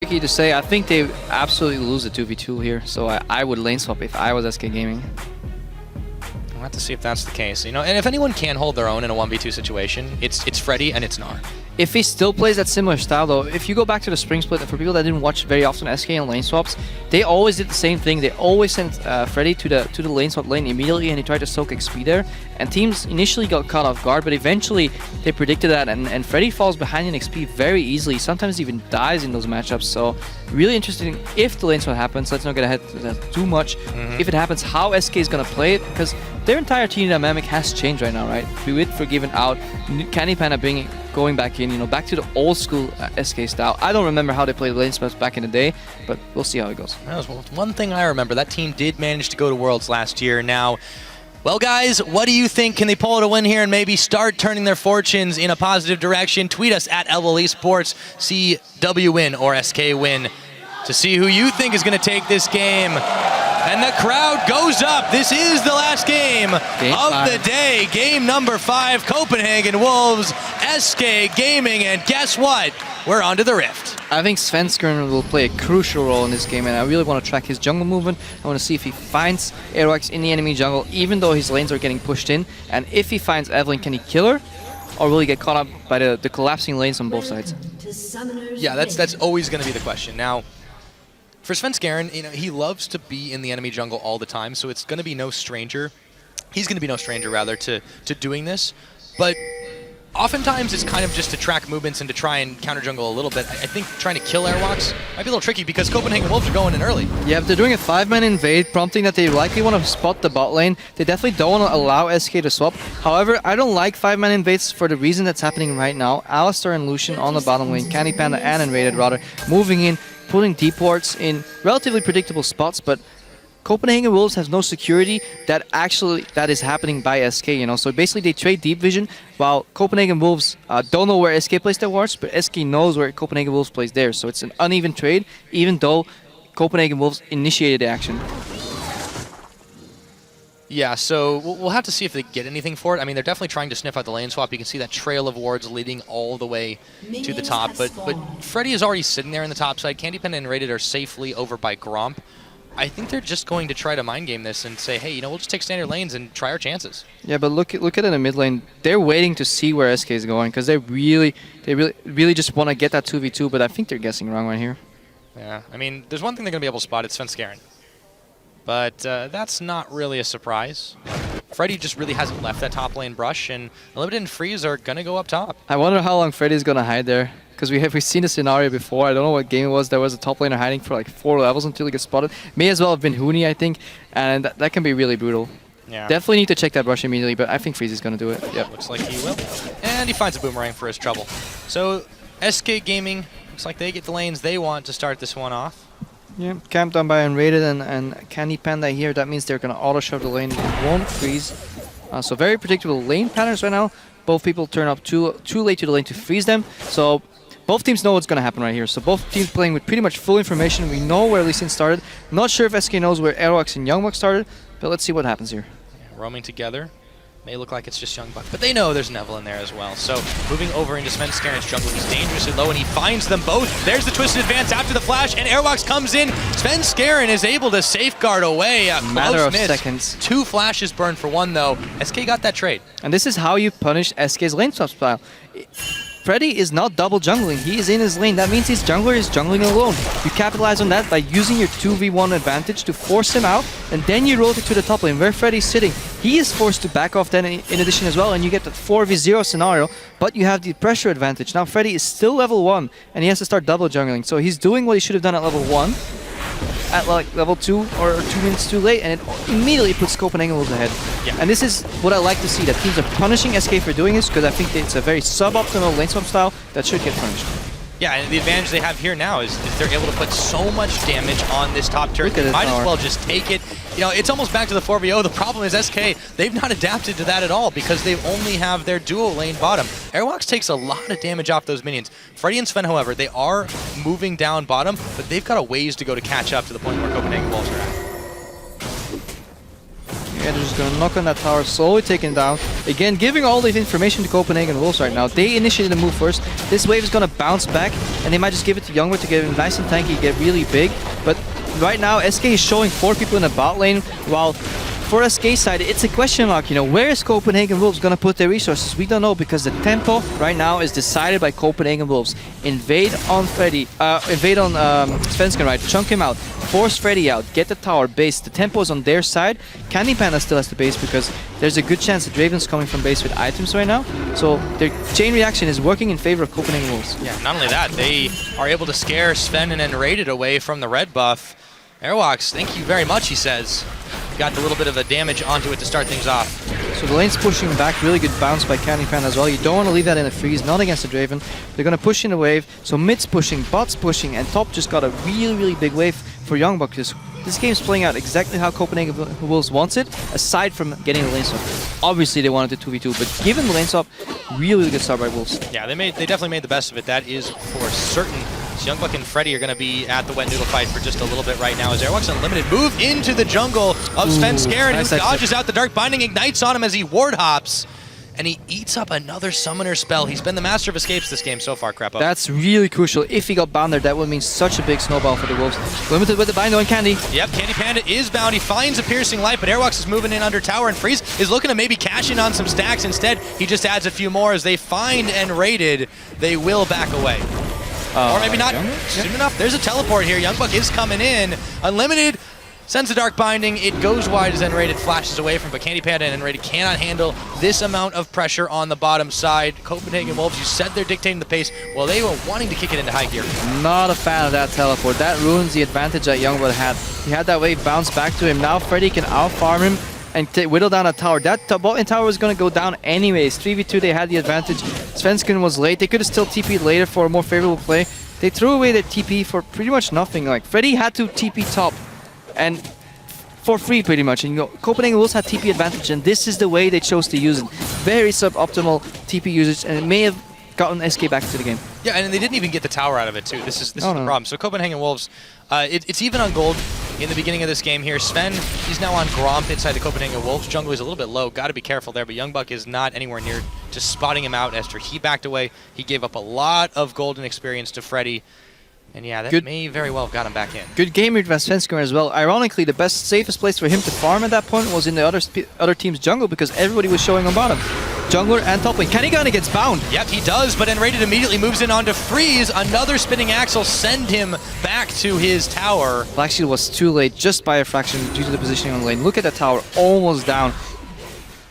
tricky to say. I think they absolutely lose the 2v2 here, so I would lane swap if I was SK Gaming. We'll have to see if that's the case. You know, and if anyone can hold their own in a 1v2 situation, it's Freddy and it's Gnar. If he still plays that similar style though, if you go back to the spring split, for people that didn't watch very often SK and lane swaps, they always did the same thing. They always sent Freddy to the lane swap lane immediately, and he tried to soak XP there. And teams initially got caught off guard, but eventually they predicted that, and Freddy falls behind in XP very easily, sometimes even dies in those matchups. So really interesting if the lane swap happens. Let's not get ahead to that too much. If it happens, how SK is going to play it, because their entire team dynamic has changed right now, right? With Forgiven out, Candy Panda going back in, you know, back to the old school SK style. I don't remember how they played lane swaps back in the day, but we'll see how it goes. That was one thing I remember. That team did manage to go to Worlds last year. Now, well, guys, what do you think? Can they pull it a win here and maybe start turning their fortunes in a positive direction? Tweet us at LL Esports, CW win or SK win, to see who you think is going to take this game. And the crowd goes up. This is the last game of the day. Game number 5, Copenhagen Wolves, SK Gaming, and guess what? We're onto the Rift. I think Svenskeren will play a crucial role in this game, and I really want to track his jungle movement. I want to see if he finds Aerox in the enemy jungle, even though his lanes are getting pushed in. And if he finds Evelynn, can he kill her? Or will he get caught up by the collapsing lanes on both sides? Yeah, that's always going to be the question. Now, for Svenskeren, you know, he loves to be in the enemy jungle all the time, so it's going to be no stranger. He's going to be no stranger, rather, to doing this. But oftentimes, it's kind of just to track movements and to try and counter jungle a little bit. I think trying to kill Airwalks might be a little tricky because Copenhagen Wolves are going in early. Yeah, if they're doing a 5-man invade, prompting that they likely want to spot the bot lane, they definitely don't want to allow SK to swap. However, I don't like 5-man invades for the reason that's happening right now. Alistar and Lucian on the bottom lane, Candy Panda and Invaded rather, moving in, putting deep wards in relatively predictable spots, but Copenhagen Wolves has no security that is happening by SK, you know. So basically they trade deep vision, while Copenhagen Wolves don't know where SK plays their wards, but SK knows where Copenhagen Wolves plays theirs. So it's an uneven trade, even though Copenhagen Wolves initiated the action. Yeah, so we'll have to see if they get anything for it. I mean, they're definitely trying to sniff out the lane swap. You can see that trail of wards leading all the way to the top. But Freddy is already sitting there in the top side. Candy Panda and Rated are safely over by Gromp. I think they're just going to try to mind game this and say, hey, you know, we'll just take standard lanes and try our chances. Yeah, but look at it in the mid lane. They're waiting to see where SK is going because they really just want to get that 2v2. But I think they're guessing wrong right here. Yeah, I mean, there's one thing they're going to be able to spot. It's Svenskeren. But that's not really a surprise. Freddy just really hasn't left that top lane brush, and Unlimited and Freeze are going to go up top. I wonder how long Freddy's going to hide there, because we've seen the scenario before. I don't know what game it was. There was a top laner hiding for like 4 levels until he gets spotted. May as well have been Huni, I think, and that can be really brutal. Yeah. Definitely need to check that brush immediately, but I think Freeze is going to do it. Yep. Looks like he will. And he finds a boomerang for his trouble. So SK Gaming, looks like they get the lanes they want to start this one off. Yeah, camped on by Unrated and Candy Panda here. That means they're going to auto-shove the lane. It won't freeze. So very predictable lane patterns right now. Both people turn up too late to the lane to freeze them. So both teams know what's going to happen right here. So both teams playing with pretty much full information. We know where Lee Sin started. Not sure if SK knows where Aerox and Youngbuck started, but let's see what happens here. Yeah, roaming together. May look like it's just Youngbuck, but they know there's Neville in there as well. So moving over into Svenskeren's jungle, he's dangerously low, and he finds them both. There's the twisted advance after the flash, and Airwalks comes in. Svenskeren is able to safeguard away. Matter of seconds. 2 flashes burned for 1, though. SK got that trade. And this is how you punish SK's lane swap style. Freddy is not double jungling. He is in his lane. That means his jungler is jungling alone. You capitalize on that by using your 2v1 advantage to force him out, and then you rotate to the top lane where Freddy's sitting. He is forced to back off then in addition as well, and you get that 4v0 scenario, but you have the pressure advantage. Now Freddy is still level 1, and he has to start double jungling. So he's doing what he should have done at level 1, at like level 2 or 2 minutes too late, and it immediately puts Copenhagen Wolves ahead. Yeah. And this is what I like to see, that teams are punishing SK for doing this, because I think it's a very suboptimal lane swap style that should get punished. Yeah, and the advantage they have here now is they're able to put so much damage on this top turret. They might as well just take it. You know, it's almost back to the 4v0. The problem is SK, they've not adapted to that at all because they only have their dual lane bottom. Airwalks takes a lot of damage off those minions. Freddy and Sven, however, they are moving down bottom, but they've got a ways to go to catch up to the point where Copenhagen Wolves are at. Edge is going to knock on that tower, slowly taken down. Again, giving all the information to Copenhagen Wolves right now. They initiated the move first. This wave is going to bounce back, and they might just give it to Youngberg to get him nice and tanky, get really big. But right now, SK is showing 4 people in the bot lane, while for SK side, it's a question mark, you know, where is Copenhagen Wolves going to put their resources? We don't know, because the tempo right now is decided by Copenhagen Wolves. Invade on Freddy, invade on Svensson, right? Chunk him out, force Freddy out, get the tower base. The tempo is on their side. Candy Panda still has the base because there's a good chance that Draven's coming from base with items right now. So their chain reaction is working in favor of Copenhagen Wolves. Yeah, not only that, they are able to scare Sven and Rated away from the red buff. Airwalks, thank you very much, he says. Got a little bit of a damage onto it to start things off. So the lane's pushing back, really good bounce by Candy Panda as well. You don't want to leave that in a freeze, not against the Draven. They're going to push in a wave, so mid's pushing, bot's pushing, and top just got a really big wave for Youngbuck. This game's playing out exactly how Copenhagen Wolves wants it, aside from getting the lane swap. Obviously they wanted the 2v2, but given the lane swap, really good start by Wolves. Yeah, they definitely made the best of it, that is for certain. So Youngbuck and Freddy are going to be at the wet noodle fight for just a little bit right now as Airwalks Unlimited move into the jungle of Sven Scared, nice, who dodges out the Dark Binding, ignites on him as he ward hops, and he eats up another summoner spell. He's been the master of escapes this game so far, Crepo. That's really crucial. If he got bound there, that would mean such a big snowball for the Wolves. Limited with the bind on Candy. Yep, Candy Panda is bound. He finds a piercing light, but Airwalks is moving in under tower, and Freeze is looking to maybe cash in on some stacks. Instead, he just adds a few more as they find and raided. They will back away. Or maybe not soon enough. There's a teleport here. Youngbuck is coming in. Unlimited sends a Dark Binding. It goes wide as Enrated flashes away from, but Candy Panda and Enrated cannot handle this amount of pressure on the bottom side. Copenhagen Wolves, you said they're dictating the pace. Well, they were wanting to kick it into high gear. Not a fan of that teleport. That ruins the advantage that Youngbuck had. He had that wave bounce back to him. Now Freddy can out-farm him and whittle down a tower. That bot tower was going to go down anyways. 3v2, they had the advantage. Svensson was late. They could have still TP'd later for a more favorable play. They threw away their TP for pretty much nothing. Like, Freddy had to TP top, and for free pretty much. And Copenhagen Wolves had TP advantage, and this is the way they chose to use it. Very suboptimal TP usage, and it may have gotten SK back to the game. Yeah, and they didn't even get the tower out of it too. This is the problem. So Copenhagen Wolves, it's even on gold in the beginning of this game here. Sven, he's now on Gromp inside the Copenhagen Wolves. Jungle is a little bit low. Got to be careful there, but Youngbuck is not anywhere near just spotting him out. After he backed away, he gave up a lot of golden experience to Freddy. And yeah, that may very well have got him back in. Good game read by Svensson as well. Ironically, the safest place for him to farm at that point was in the other team's jungle, because everybody was showing on bottom. Jungler and top lane. Kanigana gets bound. Yep, he does, but Enrated immediately moves in onto Freeze. Another spinning axle send him back to his tower. Black Shield was too late just by a fraction due to the positioning on the lane. Look at the tower, almost down.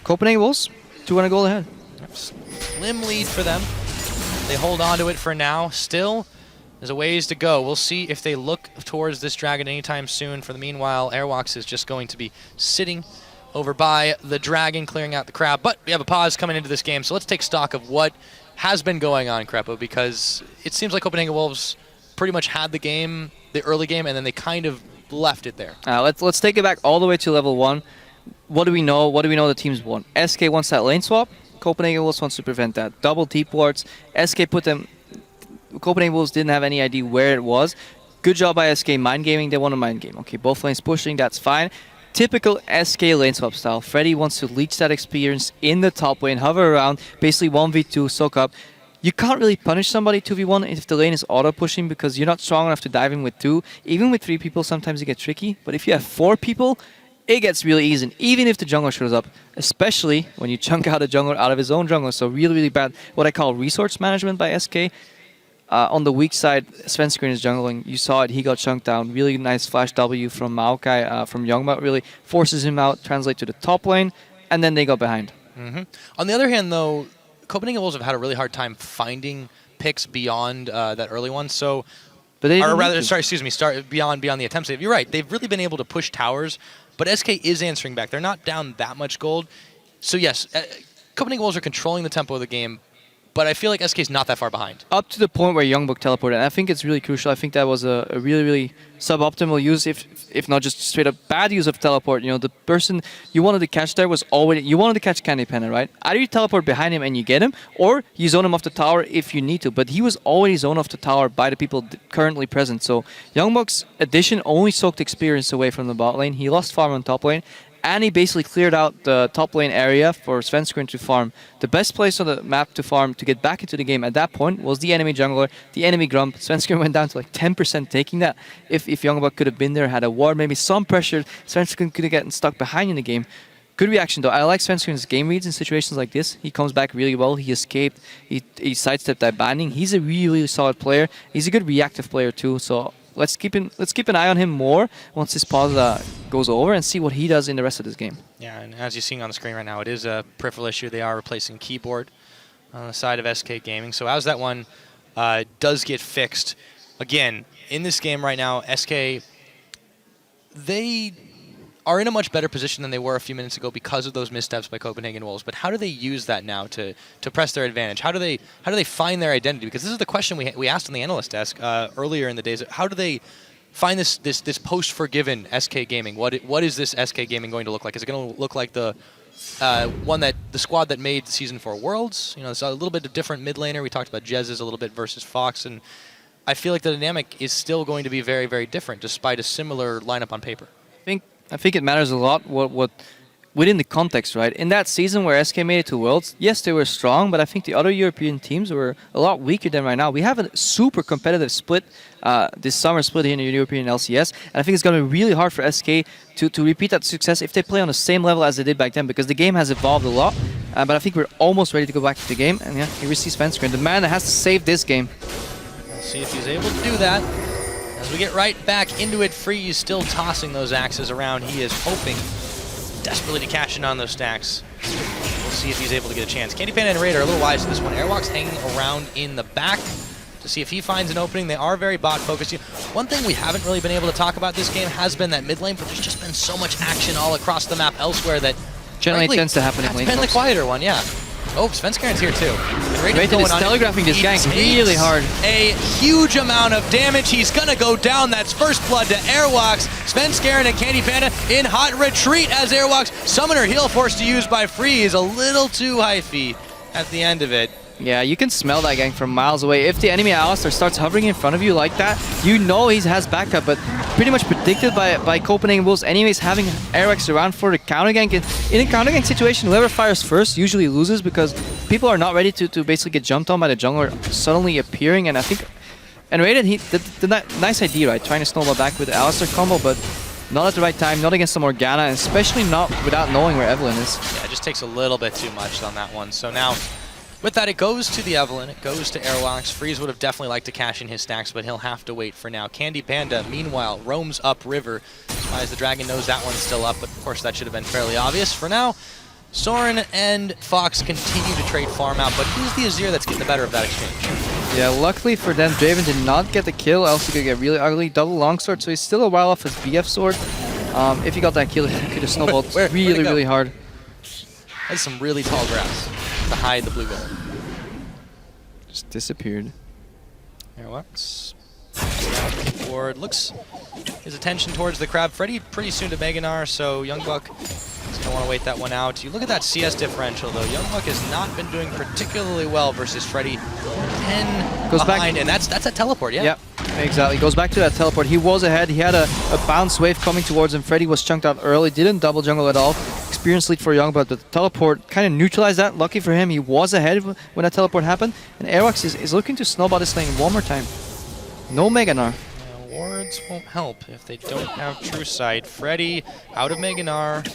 Copenhagen Wolves, 200 gold ahead. Yep, slim lead for them. They hold on to it for now. Still, there's a ways to go. We'll see if they look towards this dragon anytime soon. For the meanwhile, Airwalks is just going to be sitting over by the dragon, clearing out the crowd. But we have a pause coming into this game, so let's take stock of what has been going on, Crepo, because it seems like Copenhagen Wolves pretty much had the game, the early game, and then they kind of left it there. Let's take it back all the way to level 1. What do we know? What do we know the teams want? SK wants that lane swap. Copenhagen Wolves wants to prevent that. Double T-ports. SK put them... Copenhagen Wolves didn't have any idea where it was. Good job by SK mind gaming. They want to mind game. Okay, both lanes pushing. That's fine. Typical SK lane swap style. Freddy wants to leech that experience in the top lane, hover around, basically 1v2, soak up. You can't really punish somebody 2v1 if the lane is auto-pushing, because you're not strong enough to dive in with 2. Even with 3 people, sometimes it gets tricky. But if you have 4 people, it gets really easy, even if the jungler shows up, especially when you chunk out a jungler out of his own jungler. So really bad, what I call resource management by SK. On the weak side, Svensson is jungling. You saw it, he got chunked down. Really nice flash W from Maokai, from Youngbuck, really forces him out, translate to the top lane, and then they got behind. On the other hand, though, Copenhagen Wolves have had a really hard time finding picks beyond that early one. So, beyond the attempts. You're right, they've really been able to push towers, but SK is answering back. They're not down that much gold. So yes, Copenhagen Wolves are controlling the tempo of the game, but I feel like SK is not that far behind. Up to the point where Youngbuck teleported, and I think it's really crucial. I think that was a really suboptimal use, if not just straight up bad use of teleport. You know, the person you wanted to catch there was already, you wanted to catch Candy Panda, right? Either you teleport behind him and you get him, or you zone him off the tower if you need to. But he was already zoned off the tower by the people currently present. So Youngbuck's addition only soaked experience away from the bot lane. He lost farm on top lane, and he basically cleared out the top lane area for Svenskeren to farm. The best place on the map to farm to get back into the game at that point was the enemy jungler, the enemy Grump. Svenskeren went down to like 10% taking that. If Youngbuck could have been there, had a ward, maybe some pressure, Svenskeren could have gotten stuck behind in the game. Good reaction though. I like Svenskeren's game reads in situations like this. He comes back really well. He escaped. He sidestepped that banding. He's a really solid player. He's a good reactive player too. So let's keep an eye on him more once this pause goes over and see what he does in the rest of this game. Yeah, and as you're seeing on the screen right now, it is a peripheral issue. They are replacing keyboard on the side of SK Gaming. So as that one does get fixed, again, in this game right now, SK, they are in a much better position than they were a few minutes ago because of those missteps by Copenhagen Wolves. But how do they use that now to press their advantage? How do they find their identity? Because this is the question we asked on the analyst desk earlier in the days. How do they find this post-forgiven SK Gaming? What is this SK Gaming going to look like? Is it going to look like the squad that made Season 4 Worlds? You know, it's a little bit of different mid laner. We talked about Jez's a little bit versus Fox, and I feel like the dynamic is still going to be very, very different despite a similar lineup on paper. I think it matters a lot what within the context, right? In that season where SK made it to Worlds, yes, they were strong, but I think the other European teams were a lot weaker than right now. We have a super competitive split, this summer split here in the European LCS, and I think it's going to be really hard for SK to repeat that success if they play on the same level as they did back then, because the game has evolved a lot, but I think we're almost ready to go back to the game, and yeah, here we see Svenskeren, the man that has to save this game. Let's see if he's able to do that. As we get right back into it, Freeze still tossing those axes around. He is hoping desperately to cash in on those stacks. We'll see if he's able to get a chance. Candy Panda and Raid are a little wise to this one. Airwalk's hanging around in the back to see if he finds an opening. They are very bot focused. One thing we haven't really been able to talk about this game has been that mid lane, but there's just been so much action all across the map elsewhere that generally tends to happen in lane. It's been the quieter one, yeah. Oh, Svenskeren's here too. Raiden is telegraphing this gank really hard. A huge amount of damage. He's gonna go down. That's first blood to Airwalks. Svenskeren and Candy Panda in hot retreat as Airwalks summoner heal forced to use by Freeze. A little too hyphy at the end of it. Yeah, you can smell that gank from miles away. If the enemy Alistar starts hovering in front of you like that, you know he has backup, but pretty much predicted by Copenhagen Wolves anyways, having Airwalks around for the counter gank. In a counter gank situation, whoever fires first usually loses because people are not ready to basically get jumped on by the jungler suddenly appearing, and I think... And Raiden, the nice idea, right? Trying to snowball back with the Alistar combo, but not at the right time, not against the Morgana, and especially not without knowing where Evelyn is. Yeah, it just takes a little bit too much on that one. So now... with that, it goes to the Evelyn, it goes to Airwalks. Freeze would have definitely liked to cash in his stacks, but he'll have to wait for now. Candy Panda, meanwhile, roams upriver. As the Dragon knows that one's still up, but of course that should have been fairly obvious. For now, Soren and Fox continue to trade farm out, but who's the Azir that's getting the better of that exchange? Yeah, luckily for them, Draven did not get the kill, else he could get really ugly. Double longsword, so he's still a while off his BF sword. If he got that kill, he could have snowballed really hard. That's some really tall grass to hide the blue gold. Just disappeared. Airwalks. Forward. Looks his attention towards the crab. Freddy pretty soon to Meganar, so Youngbuck is going to want to wait that one out. You look at that CS differential, though. Youngbuck has not been doing particularly well versus Freddy. 10 goes behind, back, and that's a teleport, yeah? Yep, exactly. Goes back to that teleport. He was ahead. He had a bounce wave coming towards him. Freddy was chunked out early, didn't double jungle at all. Experience lead for Young, but the teleport kind of neutralized that. Lucky for him, he was ahead when that teleport happened. And Airwalks is looking to snowball this lane one more time. No Meganar. Wards won't help if they don't have True Sight. Freddy out of Meganar.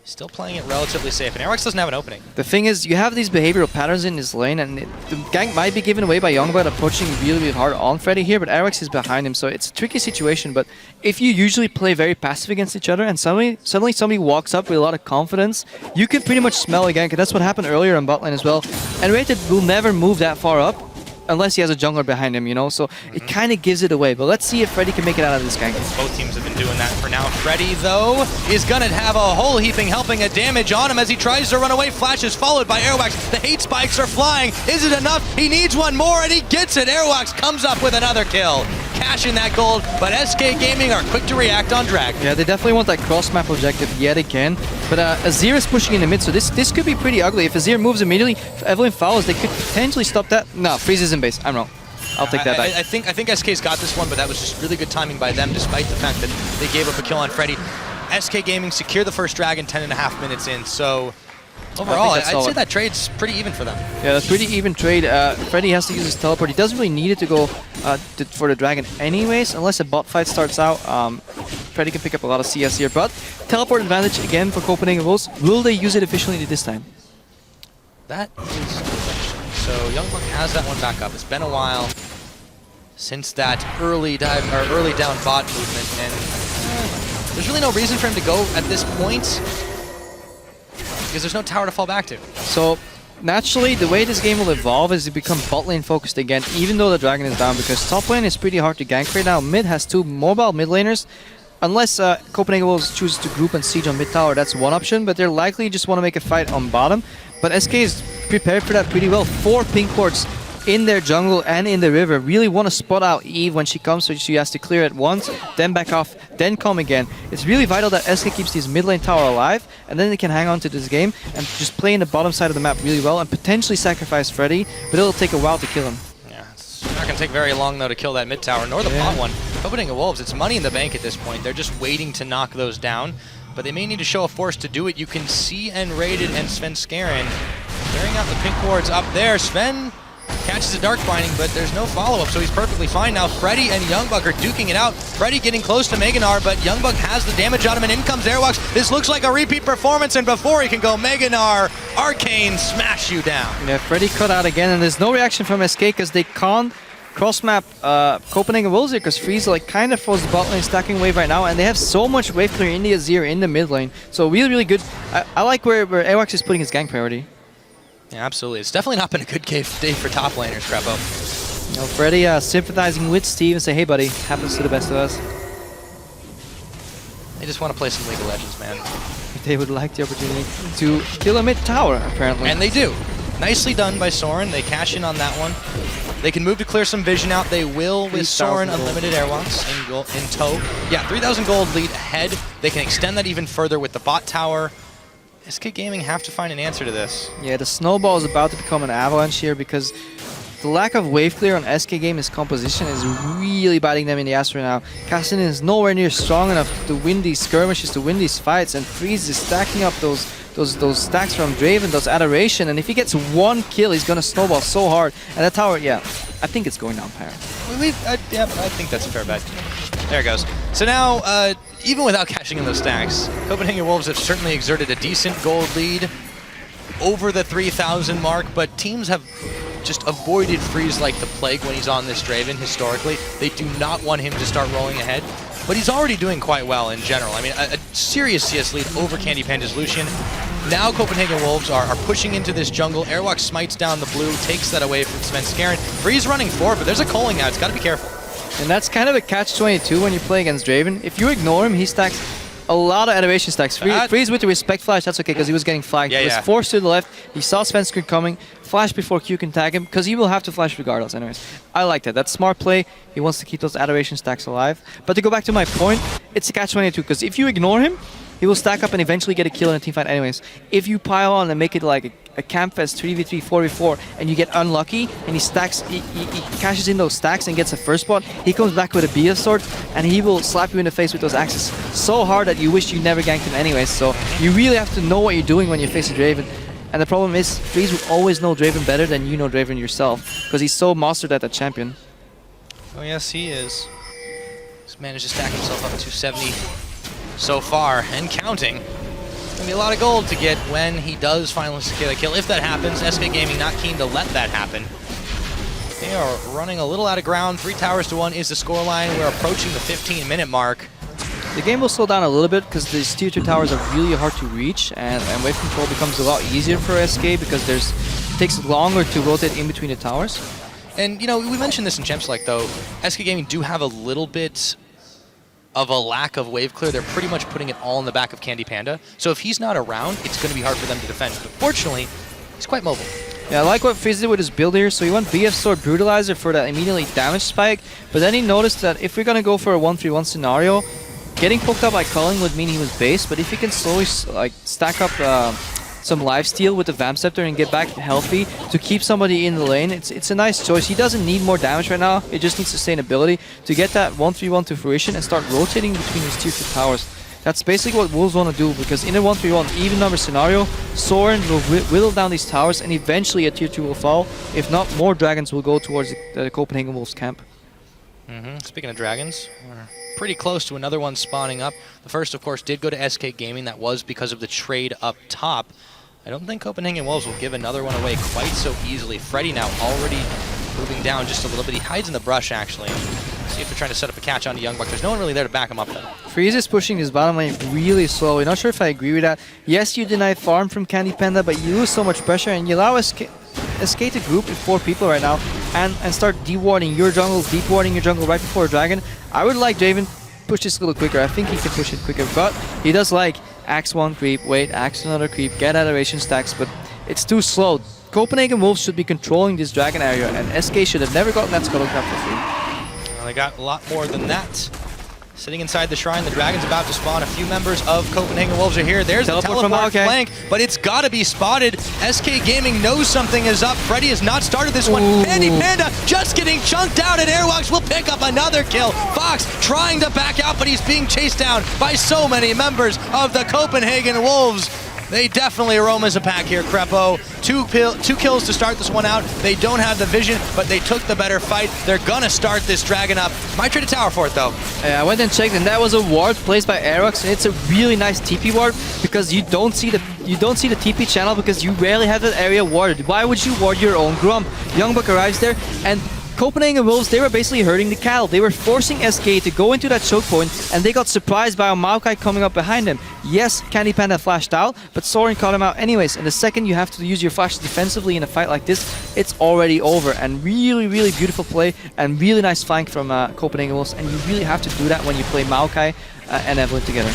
Still playing it relatively safe, and Airwalks doesn't have an opening. The thing is, you have these behavioral patterns in this lane, and the gank might be given away by Youngblood approaching really hard on Freddy here, but Airwalks is behind him, so it's a tricky situation. But if you usually play very passive against each other, and suddenly somebody walks up with a lot of confidence, you can pretty much smell a gank, and that's what happened earlier in bot lane as well. And Rated will never move that far up, unless he has a jungler behind him, you know, so it kind of gives it away. But let's see if Freddy can make it out of this gank. Both teams have been doing that for now. Freddy, though, is going to have a whole heaping helping a damage on him as he tries to run away. Flash is followed by Airwalks. The hate spikes are flying. Is it enough? He needs one more, and he gets it. Airwalks comes up with another kill. Cashing that gold, but SK Gaming are quick to react on Drag. Yeah, they definitely want that cross-map objective yet again. But Azir is pushing in the mid, so this could be pretty ugly. If Azir moves immediately, if Evelyn follows, they could potentially stop that. No, Freeze is in base. I'm wrong. I'll take that back. I think SK's got this one, but that was just really good timing by them, despite the fact that they gave up a kill on Freddy. SK Gaming secure the first dragon 10.5 minutes in. So overall, I'd say that trade's pretty even for them. Yeah, that's pretty even trade. Freddy has to use his teleport. He doesn't really need it to go for the dragon anyways, unless a bot fight starts out. Freddy can pick up a lot of CS here, but teleport advantage again for Copenhagen Wolves. Will they use it efficiently this time? That is the question. So Youngbuck has that one back up. It's been a while since that early dive or early down bot movement, and there's really no reason for him to go at this point because there's no tower to fall back to. So naturally, the way this game will evolve is to become bot lane focused again, even though the dragon is down, because top lane is pretty hard to gank right now. Mid has 2 mobile mid laners. Unless Copenhagen Wolves chooses to group and siege on mid tower, that's one option, but they're likely just want to make a fight on bottom. But SK is prepared for that pretty well. 4 pink wards in their jungle and in the river. Really want to spot out Eve when she comes, so she has to clear it once, then back off, then come again. It's really vital that SK keeps this mid lane tower alive, and then they can hang on to this game and just play in the bottom side of the map really well and potentially sacrifice Freddy, but it'll take a while to kill him. Yeah, it's not going to take very long, though, to kill that mid tower, nor the bot one. Copenhagen Wolves, it's money in the bank at this point. They're just waiting to knock those down, but they may need to show a force to do it. You can see N-Rated and Sven Skaren clearing out the pink wards up there. Sven catches a Dark Binding, but there's no follow-up, so he's perfectly fine now. Freddy and Youngbuck are duking it out. Freddy getting close to Meganar, but Youngbuck has the damage on him, and in comes Airwalks. This looks like a repeat performance, and before he can go, Meganar, Arcane, smash you down. Yeah, Freddy cut out again, and there's no reaction from SK because they can't cross-map Copenhagen Wolves here because Freeze like kind of forced the bot lane stacking wave right now, and they have so much wave clear in the Azir in the mid lane. So really, really good. I like where Airwax is putting his gank priority. Yeah, absolutely. It's definitely not been a good day for top laners, Crepo. You know, Freddy sympathizing with Steve and say, hey buddy, happens to the best of us. They just want to play some League of Legends, man. They would like the opportunity to kill a mid tower, apparently. And they do. Nicely done by Soren. They cash in on that one. They can move to clear some vision out. They will with Soren Unlimited Airwalks in tow. Yeah, 3,000 gold lead ahead. They can extend that even further with the bot tower. SK Gaming have to find an answer to this. Yeah, the snowball is about to become an avalanche here because the lack of wave clear on SK Gaming's composition is really biting them in the ass right now. Cassian is nowhere near strong enough to win these skirmishes, to win these fights, and Freeze is stacking up those stacks from Draven, those Adoration, and if he gets one kill, he's gonna snowball so hard. And that tower, yeah, I think it's going down, Pyre. Yeah, I think that's a fair bet. There it goes. So now, even without cashing in those stacks, Copenhagen Wolves have certainly exerted a decent gold lead over the 3,000 mark, but teams have just avoided Freeze like the plague when he's on this Draven historically. They do not want him to start rolling ahead, but he's already doing quite well in general. I mean, a serious CS lead over Candy Panda's Lucian. Now Copenhagen Wolves are pushing into this jungle. Airwalk smites down the blue, takes that away from Sven Skaren. Freeze running forward, but there's a culling out. It's got to be careful. And that's kind of a catch-22 when you play against Draven. If you ignore him, he stacks a lot of Adoration stacks. Freeze with the Respect Flash, that's okay, because he was getting flagged. He was forced to the left. He saw Sven Skaren coming. Flash before Q can tag him, because he will have to flash regardless anyways. I like that. That's smart play. He wants to keep those Adoration stacks alive. But to go back to my point, it's a catch-22, because if you ignore him, he will stack up and eventually get a kill in a teamfight anyways. If you pile on and make it like a camp fest 3v3, 4v4, and you get unlucky, and he cashes in those stacks and gets a first spot, he comes back with a BF sword, and he will slap you in the face with those axes so hard that you wish you never ganked him anyways. So you really have to know what you're doing when you face a Draven. And the problem is, Freeze will always know Draven better than you know Draven yourself, because he's so mastered at that champion. Oh yes, he is. He's managed to stack himself up to 270 so far, and counting. It's gonna be a lot of gold to get when he does finally secure the kill. If that happens, SK Gaming not keen to let that happen. They are running a little out of ground. 3 towers to 1 is the scoreline. We're approaching the 15-minute mark. The game will slow down a little bit because these tier 2 towers are really hard to reach, and wave control becomes a lot easier for SK because it takes longer to rotate in between the towers. And you know, we mentioned this in Champs Select though. SK Gaming do have a little bit of a lack of wave clear. They're pretty much putting it all in the back of Candy Panda. So if he's not around, it's going to be hard for them to defend. But fortunately, he's quite mobile. Yeah, I like what Freeze did with his build here. So he went BF Sword Brutalizer for that immediately damage spike. But then he noticed that if we're going to go for a 1-3-1 scenario, getting poked up by Culling would mean he was base. But if he can slowly stack up some lifesteal with the Vamp Scepter and get back healthy to keep somebody in the lane, it's a nice choice. He doesn't need more damage right now. It just needs sustainability to get that 1-3-1 to fruition and start rotating between his tier 2 towers. That's basically what Wolves want to do, because in a 1v1 even number scenario, Soren will whittle down these towers and eventually a tier 2 will fall. If not, more dragons will go towards the Copenhagen Wolves camp. Speaking of dragons, we're pretty close to another one spawning up. The first, of course, did go to SK Gaming. That was because of the trade up top. I don't think Copenhagen Wolves will give another one away quite so easily. Freddy now already moving down just a little bit. He hides in the brush, actually. See if they're trying to set up a catch onto Youngbuck. There's no one really there to back him up, though. Freeze is pushing his bottom lane really slowly. Not sure if I agree with that. Yes, you deny farm from Candy Panda, but you lose so much pressure and you allow SK to group with 4 people right now and start de-warding your jungle, deep-warding your jungle right before a dragon. I would like Draven push this a little quicker. I think he can push it quicker, but he does like axe 1 creep, wait, axe another creep, get adoration stacks, but it's too slow. Copenhagen Wolves should be controlling this dragon area, and SK should have never gotten that scuttle crab for free. Well, they got a lot more than that. Sitting inside the shrine, the dragon's about to spawn. A few members of Copenhagen Wolves are here. There's the teleport flank, but it's got to be spotted. SK Gaming knows something is up. Freddy has not started this one. Candy Panda just getting chunked out, and Airwalks will pick up another kill. Fox trying to back out, but he's being chased down by so many members of the Copenhagen Wolves. They definitely roam as a pack here, Crepo. Two kills to start this one out. They don't have the vision, but they took the better fight. They're gonna start this dragon up. Might trade a tower for it, though. I went and checked, and that was a ward placed by Aerox, and it's a really nice TP ward because you don't see the TP channel because you rarely have that area warded. Why would you ward your own Grump? Youngbuck arrives there, and Copenhagen Wolves, they were basically hurting the cattle. They were forcing SK to go into that choke point, and they got surprised by a Maokai coming up behind them. Yes, Candy Panda flashed out, but Soren caught him out anyways. And the second you have to use your flash defensively in a fight like this, it's already over. And really, really beautiful play and really nice flank from Copenhagen Wolves. And you really have to do that when you play Maokai and Evelyn together.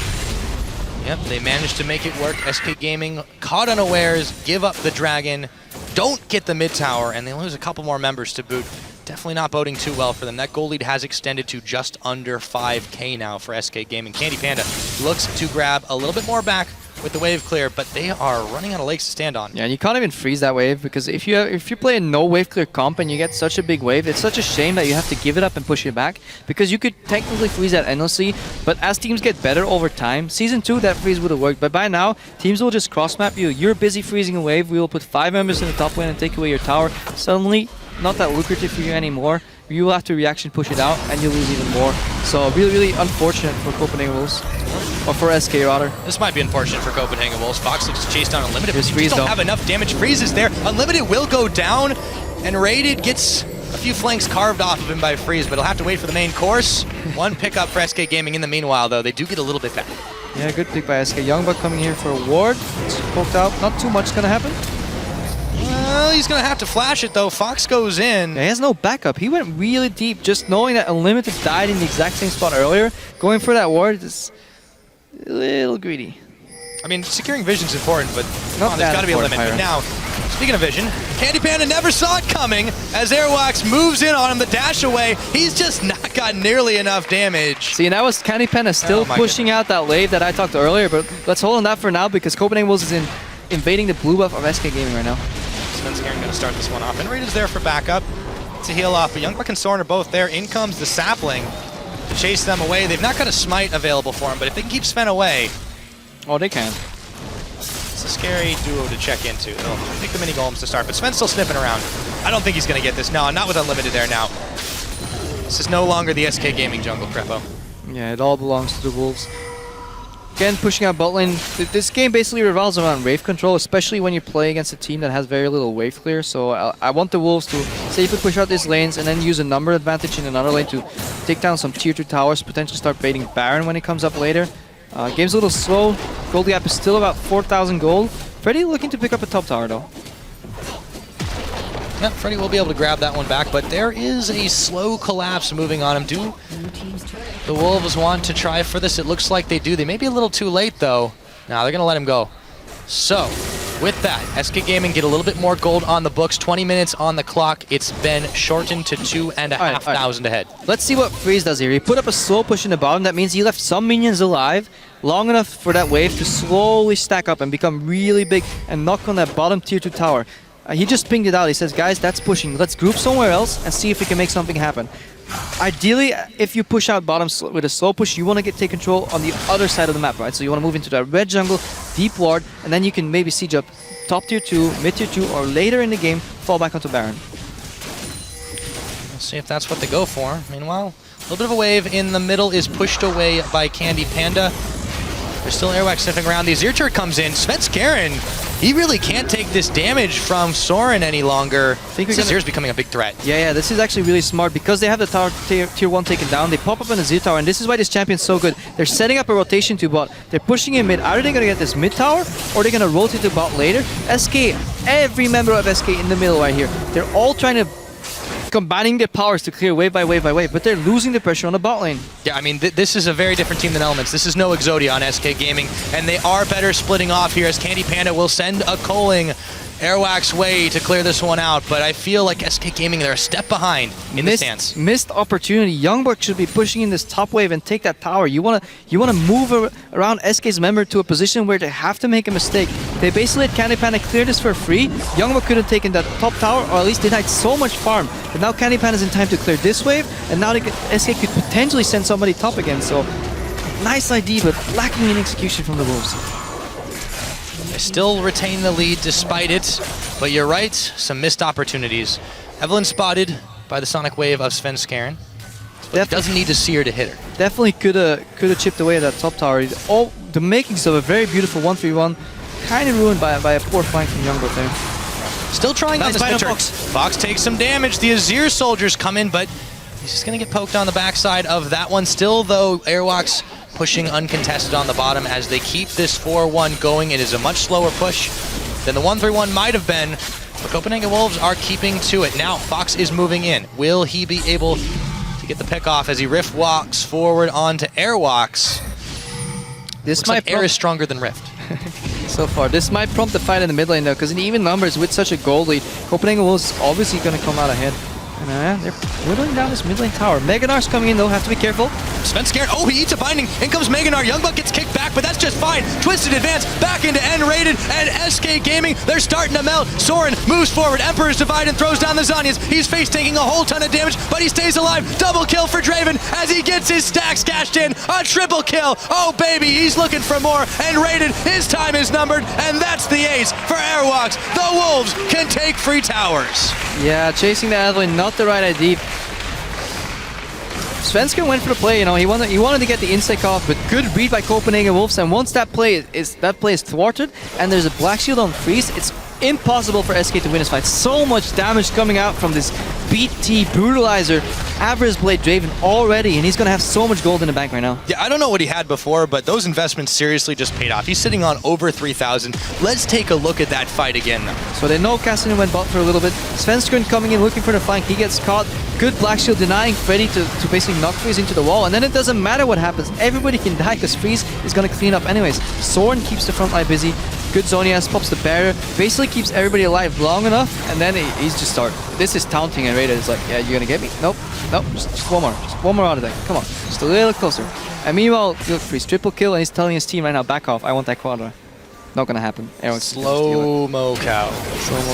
Yep, they managed to make it work. SK Gaming caught unawares, give up the dragon, don't get the mid tower, and they lose a couple more members to boot. Definitely not boding too well for them. That goal lead has extended to just under 5K now for SK Gaming. Candy Panda looks to grab a little bit more back with the wave clear, but they are running out of lakes to stand on. Yeah, and you can't even freeze that wave because if you play a no wave clear comp and you get such a big wave, it's such a shame that you have to give it up and push it back because you could technically freeze that endlessly, but as teams get better over time, Season 2 that freeze would have worked, but by now, teams will just cross map you. You're busy freezing a wave, we will put 5 members in the top lane and take away your tower. Suddenly, not that lucrative for you anymore. You will have to reaction push it out and you lose even more. So really, really unfortunate for Copenhagen Wolves. Or for SK rather. This might be unfortunate for Copenhagen Wolves. Fox looks to chase down Unlimited, but freeze don't have enough damage. Freeze is there. Unlimited will go down, and Rated gets a few flanks carved off of him by Freeze, but he'll have to wait for the main course. One pickup for SK Gaming in the meanwhile, though. They do get a little bit back. Yeah, good pick by SK. Youngbuck coming here for a ward. It's poked out. Not too much gonna happen. Well, he's going to have to flash it, though. Fox goes in. Yeah, he has no backup. He went really deep, just knowing that Unlimited died in the exact same spot earlier. Going for that ward is a little greedy. I mean, securing vision's important, but there's got to be a limit. But now, speaking of vision, Candy Panda never saw it coming as Airwax moves in on him, the dash away. He's just not got nearly enough damage. See, and that was Candy Panda still pushing out that wave that I talked earlier, but let's hold on that for now because Copenhagen Wolves is invading the blue buff of SK Gaming right now. Svenskeren going to start this one off. And Raid is there for backup to heal off. But Youngbuck and Soren are both there. In comes the Sapling to chase them away. They've not got a smite available for him, but if they can keep Sven away... Oh, they can. It's a scary duo to check into. They'll pick the mini golems to start, but Sven's still sniffing around. I don't think he's going to get this. No, not with Unlimited there now. This is no longer the SK Gaming jungle, Crepo. Yeah, it all belongs to the Wolves. Again, pushing out bot lane. This game basically revolves around wave control, especially when you play against a team that has very little wave clear. So I want the Wolves to safely push out these lanes and then use a number advantage in another lane to take down some tier 2 towers, potentially start baiting Baron when he comes up later. Game's a little slow. Gold gap is still about 4,000 gold. Freddy looking to pick up a top tower though. Yep, Freddy will be able to grab that one back, but there is a slow collapse moving on him. Do the Wolves want to try for this? It looks like they do. They may be a little too late, though. Now they're going to let him go. So, with that, SK Gaming get a little bit more gold on the books. 20 minutes on the clock. It's been shortened to 2,500 ahead. Let's see what Freeze does here. He put up a slow push in the bottom. That means he left some minions alive long enough for that wave to slowly stack up and become really big and knock on that bottom tier 2 tower. He just pinged it out. He says, guys, that's pushing. Let's group somewhere else and see if we can make something happen. Ideally, if you push out bottom with a slow push, you want to take control on the other side of the map, right? So you want to move into that red jungle, deep ward, and then you can maybe siege up top tier 2, mid tier 2, or later in the game, fall back onto Baron. Let's see if that's what they go for. Meanwhile, a little bit of a wave in the middle is pushed away by Candy Panda. There's still Airwax sniffing around. The Azir turret comes in. Svenskeren, he really can't take this damage from Soren any longer. Azir's becoming a big threat. Yeah, this is actually really smart because they have the tower tier 1 taken down. They pop up an Azir tower, and this is why this champion's so good. They're setting up a rotation to bot. They're pushing in mid. Either they're going to get this mid tower, or they're going to rotate to bot later. SK, every member of SK in the middle right here, they're all trying to combining their powers to clear wave by wave by wave, but they're losing the pressure on the bot lane. Yeah, I mean, this is a very different team than Elements. This is no Exodia on SK Gaming, and they are better splitting off here as Candy Panda will send a culling Airwax way to clear this one out, but I feel like SK Gaming, they're a step behind in the stance. Missed opportunity. Youngbuck should be pushing in this top wave and take that tower. You wanna move around SK's member to a position where they have to make a mistake. They basically let Candy Panda clear this for free. Youngbuck could have taken that top tower, or at least denied so much farm. But now Candy Panda's in time to clear this wave, and now SK could potentially send somebody top again. So nice idea, but lacking in execution from the Wolves. They still retain the lead despite it, but you're right, some missed opportunities. Evelyn spotted by the sonic wave of Svenskeren, but doesn't need to see her to hit her. Definitely could have chipped away at that top tower. All the makings of a very beautiful 1-3-1, kind of ruined by a poor flank from Youngbuck there. Still trying on this picture. Fox. Fox takes some damage. The Azir soldiers come in, but he's just going to get poked on the backside of that one. Still, though, Airwalks pushing uncontested on the bottom as they keep this 4-1 going. It is a much slower push than the 1-3-1 might have been, but Copenhagen Wolves are keeping to it. Now, Fox is moving in. Will he be able to get the pick off as he Rift walks forward onto Airwalks? Looks like Air is stronger than Rift. So far. This might prompt the fight in the mid lane though, because in even numbers with such a gold lead, Copenhagen Wolves is obviously going to come out ahead. And they're whittling down this mid lane tower. Meganar's coming in though, have to be careful. Svenskeren, oh, he eats a binding. In comes Meganar. Youngbuck gets kicked back, but that's just fine. Twisted advance, back into N-rated, and SK Gaming, they're starting to melt. Soren moves forward. Emperor's Divide and throws down the Zanyas. He's face taking a whole ton of damage, but he stays alive. Double kill for Draven as he gets his stacks cashed in. A triple kill. Oh, baby, he's looking for more. N-rated, his time is numbered, and that's the ace for Airwalks. The Wolves can take free towers. Yeah, chasing the Adeline, not the right idea. Svenskeren went for the play, you know, he wanted to get the insect off, but good read by Copenhagen Wolves, and once that play is thwarted, and there's a Black Shield on freeze, it's impossible for SK to win this fight. So much damage coming out from this BT Brutalizer, Avarice Blade Draven already, and he's going to have so much gold in the bank right now. Yeah, I don't know what he had before, but those investments seriously just paid off. He's sitting on over 3,000. Let's take a look at that fight again, though. So they know Cassidy went bot for a little bit. Svenskeren coming in looking for the flank. He gets caught. Good Black Shield denying Freddy to basically knock Freeze into the wall, and then it doesn't matter what happens. Everybody can die because Freeze is going to clean up anyways. Soren keeps the front line busy. Good Zonias pops the barrier, basically keeps everybody alive long enough, and then he's just start. This is taunting, and Raider is like, yeah, you're gonna get me? Nope, nope, just one more. Just one more out of that. Come on, just a little closer. And meanwhile, look, Freeze triple kill, and he's telling his team right now, back off, I want that quadra. Not gonna happen. Slow-mo cow.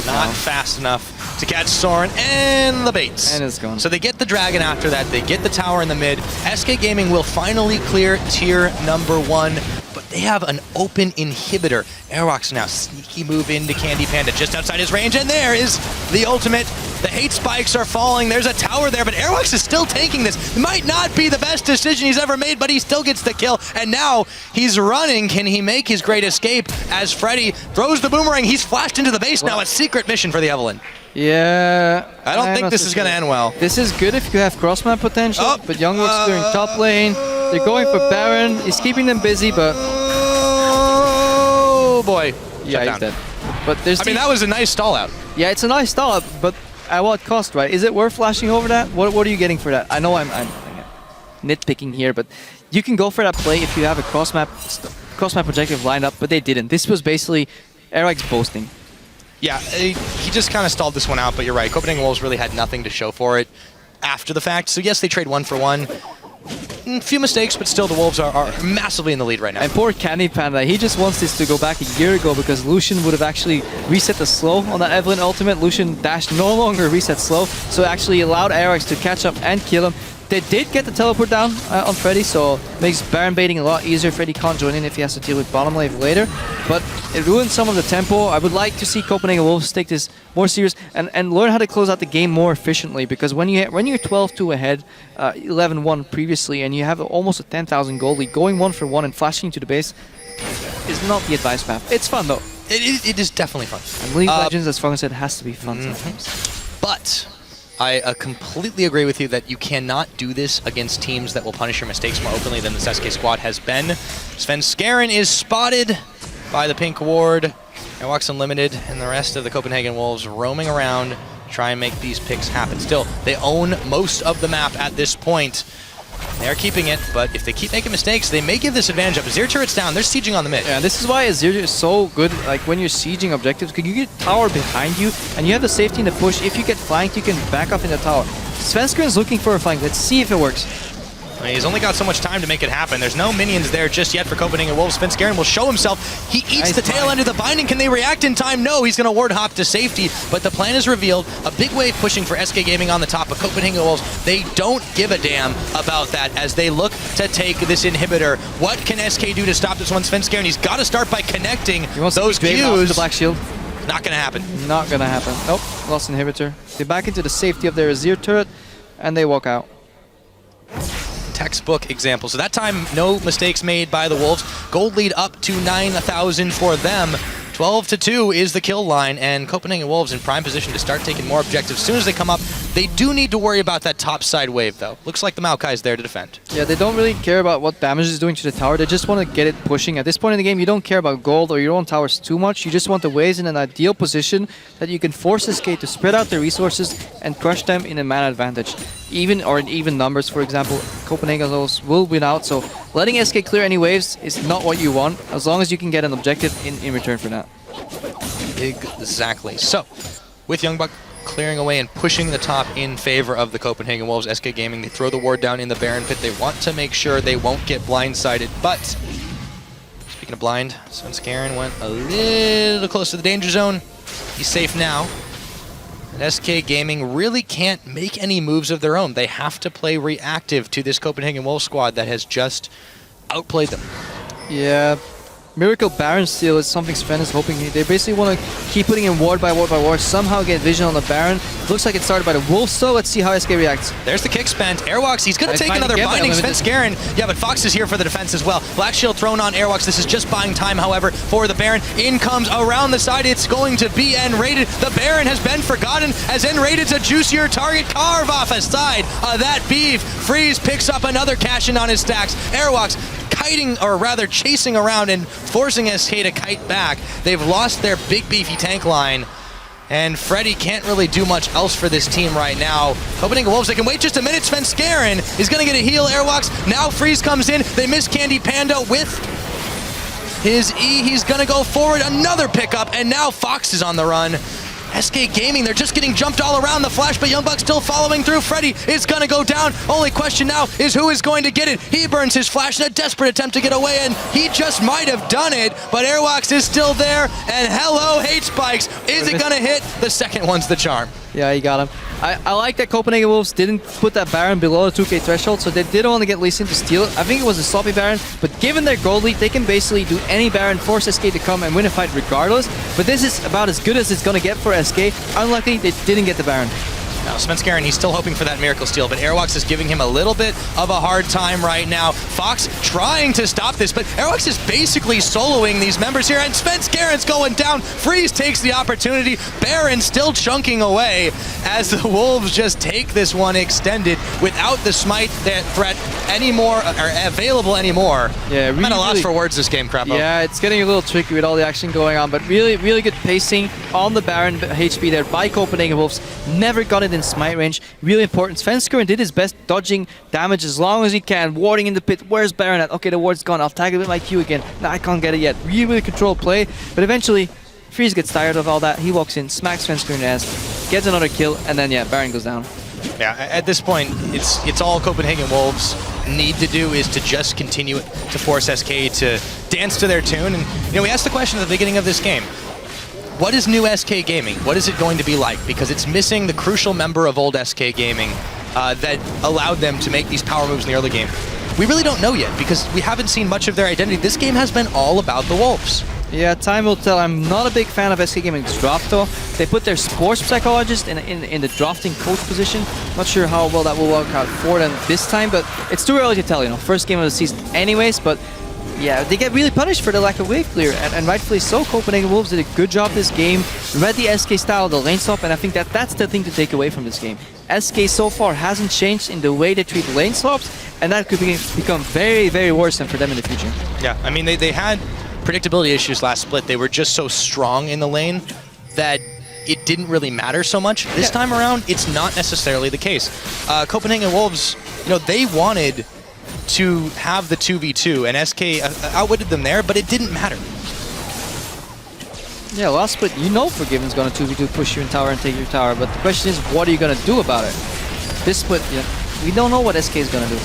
Not fast enough to catch Soren and the baits. And it's gone. So they get the dragon after that. They get the tower in the mid. SK Gaming will finally clear tier number 1, but they have an open inhibitor. Airwalks now sneaky move into Candy Panda just outside his range, and there is the ultimate. The hate spikes are falling. There's a tower there, but Airwalks is still taking this. It might not be the best decision he's ever made, but he still gets the kill. And now he's running. Can he make his great escape as Freddy throws the boomerang? He's flashed into the base now. A secret mission for the Evelyn. Yeah. I don't think this is going to end well. This is good if you have crossmap potential, but Youngbuck's clearing top lane. They're going for Baron. He's keeping them busy, but... Oh, boy. Yeah, he's dead. But there's I mean, that was a nice stall out. Yeah, it's a nice stall out, but at what cost, right? Is it worth flashing over that? What are you getting for that? I know I'm nitpicking here, but you can go for that play if you have a cross-map objective lined up, but they didn't. This was basically Eric's boasting. Yeah, he just kind of stalled this one out, but you're right. Copenhagen Wolves really had nothing to show for it after the fact. So yes, they trade 1 for 1. A few mistakes, but still the Wolves are massively in the lead right now. And poor Candy Panda, he just wants this to go back a year ago because Lucian would have actually reset the slow on that Evelyn ultimate. Lucian dash no longer reset slow, so it actually allowed Airwax to catch up and kill him. They did get the teleport down on Freddy, so it makes Baron baiting a lot easier. Freddy can't join in if he has to deal with bottom wave later, but it ruins some of the tempo. I would like to see Copenhagen Wolves take this more serious and learn how to close out the game more efficiently, because when you're 12-2 ahead, 11-1 previously, and you have almost a 10,000 gold lead, going 1-for-1 and flashing to the base is not the advice path. It's fun though. It is definitely fun. And League of Legends, as Fong said, has to be fun sometimes. But I completely agree with you that you cannot do this against teams that will punish your mistakes more openly than this SK squad has been. Svenskeren is spotted by the pink ward. Airwalks Unlimited and the rest of the Copenhagen Wolves roaming around to try and make these picks happen. Still, they own most of the map at this point. They are keeping it, but if they keep making mistakes, they may give this advantage up. Azir turret's down, they're sieging on the mid. Yeah, this is why Azir is so good, like when you're sieging objectives, because you get tower behind you, and you have the safety in the push. If you get flanked, you can back up in the tower. Svenskeren is looking for a flank. Let's see if it works. I mean, he's only got so much time to make it happen. There's no minions there just yet for Copenhagen Wolves. Svenskeren will show himself. He eats the tail end of the binding. Can they react in time? No, he's going to ward hop to safety, but the plan is revealed. A big wave pushing for SK Gaming on the top, but Copenhagen Wolves, they don't give a damn about that as they look to take this inhibitor. What can SK do to stop this one? Svenskeren, he's got to start by connecting those queues. The black shield. Not going to happen. Not going to happen. Nope, lost inhibitor. They back into the safety of their Azir turret, and they walk out. Textbook example. So that time, no mistakes made by the Wolves. Gold lead up to 9,000 for them. 12-2 is the kill line, and Copenhagen Wolves in prime position to start taking more objectives. As soon as they come up, they do need to worry about that top side wave, though. Looks like the Maokai is there to defend. Yeah, they don't really care about what damage is doing to the tower. They just want to get it pushing. At this point in the game, you don't care about gold or your own towers too much. You just want the waves in an ideal position that you can force SK to spread out their resources and crush them in a man advantage. Even or in even numbers, for example, Copenhagen Wolves will win out. So letting SK clear any waves is not what you want, as long as you can get an objective in return for that. Exactly. So, with Youngbuck clearing away and pushing the top in favor of the Copenhagen Wolves, SK Gaming, they throw the ward down in the Baron pit. They want to make sure they won't get blindsided, but speaking of blind, Svenskeren went a little close to the danger zone. He's safe now. And SK Gaming really can't make any moves of their own. They have to play reactive to this Copenhagen Wolves squad that has just outplayed them. Yeah. Miracle Baron steal is something Sven is hoping. They basically want to keep putting in ward by ward, somehow get vision on the Baron. Looks like it started by the Wolves, so let's see how SK reacts. There's the kick spent. Airwalks, he's going to take another binding. Svenskeren, yeah, but Fox is here for the defense as well. Black Shield thrown on Airwalks. This is just buying time, however, for the Baron. In comes around the side. It's going to be N-rated. The Baron has been forgotten as N-rated's a juicier target. Carve off a side of that beef. Freeze picks up another cash-in on his stacks. Airwalks kiting, or rather chasing around and forcing SK to kite back. They've lost their big beefy tank line, and Freddy can't really do much else for this team right now. Copenhagen Wolves, they can wait just a minute. Svenskeren is going to get a heal. Airwalks, now Freeze comes in. They miss Candy Panda with his E. He's going to go forward. Another pickup, and now Fox is on the run. SK Gaming, they're just getting jumped all around the flash, but Youngbuck still following through. Freddy is going to go down. Only question now is who is going to get it. He burns his flash in a desperate attempt to get away, and he just might have done it, but Airwalks is still there, and hello, hate spikes. Is it going to hit? The second one's the charm. Yeah, he got him. I like that Copenhagen Wolves didn't put that Baron below the 2k threshold, so they didn't want to get Lee Sin to steal it. I think it was a sloppy Baron, but given their gold lead, they can basically do any Baron, force SK to come and win a fight regardless. But this is about as good as it's going to get for SK. Unluckily, they didn't get the Baron. Now, Svenskeren, he's still hoping for that miracle steal, but Airwalks is giving him a little bit of a hard time right now. Fox trying to stop this, but Airwalks is basically soloing these members here, and Svenskeren's going down. Freeze takes the opportunity. Baron still chunking away as the Wolves just take this one extended without the smite threat anymore, or available anymore. Yeah, really, I'm at a loss for words this game, Crapo. Yeah, it's getting a little tricky with all the action going on, but really, really good pacing on the Baron HP there by Copenhagen Wolves. Never got it in smite range. Really important. Svenskeren did his best dodging damage as long as he can. Warding in the pit. Where's Baron at? Okay, the ward's gone. I'll tag it with my Q again. No, I can't get it yet. Really, really controlled play. But eventually, Freeze gets tired of all that. He walks in, smacks Svenskeren in the ass, gets another kill, and then, yeah, Baron goes down. Yeah, at this point, it's all Copenhagen Wolves need to do is to just continue to force SK to dance to their tune. And we asked the question at the beginning of this game, what is new SK Gaming? What is it going to be like? Because it's missing the crucial member of old SK Gaming that allowed them to make these power moves in the early game. We really don't know yet because we haven't seen much of their identity. This game has been all about the Wolves. Yeah, time will tell. I'm not a big fan of SK Gaming's draft though. They put their sports psychologist in the drafting coach position. Not sure how well that will work out for them this time, but it's too early to tell, first game of the season anyways, but yeah, they get really punished for the lack of wave clear, and rightfully so. Copenhagen Wolves did a good job this game, read the SK style of the lane swap, and I think that's the thing to take away from this game. SK so far hasn't changed in the way they treat lane swaps, and that could become very, very worrisome for them in the future. Yeah, I mean, they had predictability issues last split. They were just so strong in the lane that it didn't really matter so much. This time around, it's not necessarily the case. Copenhagen Wolves, they wanted to have the 2v2, and SK outwitted them there, but it didn't matter. Yeah, last split, Forgiven's going to 2v2 push you in tower and take your tower, but the question is, what are you going to do about it? This split, we don't know what SK is going to do.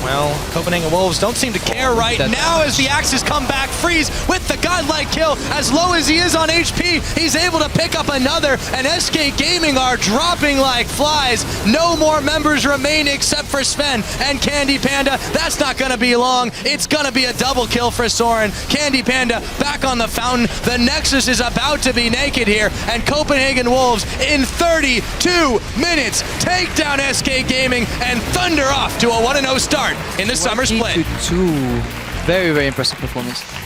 Well, Copenhagen Wolves don't seem to care right now as the Axes come back. Freeze with the godlike kill. As low as he is on HP, he's able to pick up another, and SK Gaming are dropping like flies. No more members remain except for Sven and Candy Panda. That's not going to be long. It's going to be a double kill for Soren. Candy Panda back on the fountain. The Nexus is about to be naked here, and Copenhagen Wolves in 32 minutes take down SK Gaming and thunder off to a 1-0 start in the summer split. 22. Very, very impressive performance.